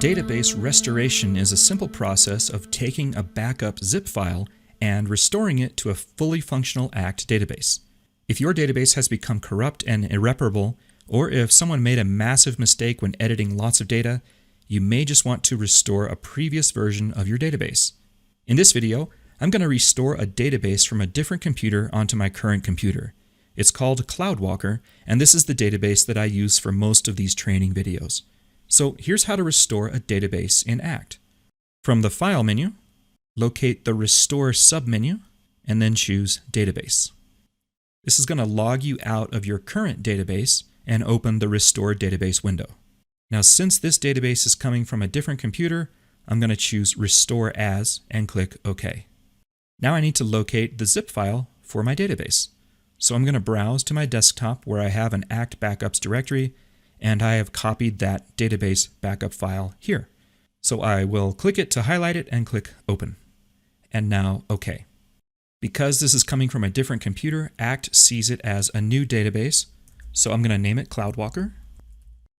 Database restoration is a simple process of taking a backup zip file and restoring it to a fully functional ACT database. If your database has become corrupt and irreparable, or if someone made a massive mistake when editing lots of data, you may just want to restore a previous version of your database. In this video, I'm going to restore a database from a different computer onto my current computer. It's called CloudWalker, and this is the database that I use for most of these training videos. So here's how to restore a database in ACT. From the File menu, locate the Restore submenu, and then choose Database. This is going to log you out of your current database and open the Restore Database window. Now, since this database is coming from a different computer, I'm going to choose Restore As and click OK. Now I need to locate the zip file for my database. So I'm going to browse to my desktop where I have an ACT Backups directory, and I have copied that database backup file here. So I will click it to highlight it and click Open. And now OK. Because this is coming from a different computer, ACT sees it as a new database, so I'm going to name it CloudWalker.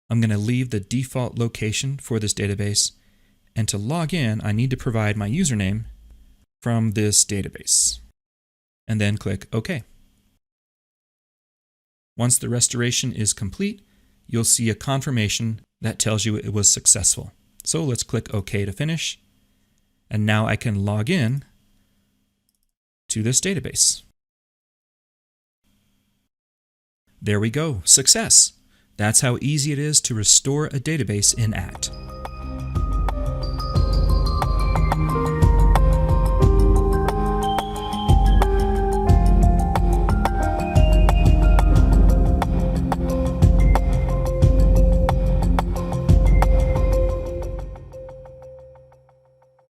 I'm going to leave the default location for this database, and to log in, I need to provide my username from this database, and then click OK. Once the restoration is complete, you'll see a confirmation that tells you it was successful. So let's click OK to finish, and now I can log in to this database. There we go, success! That's how easy it is to restore a database in ACT.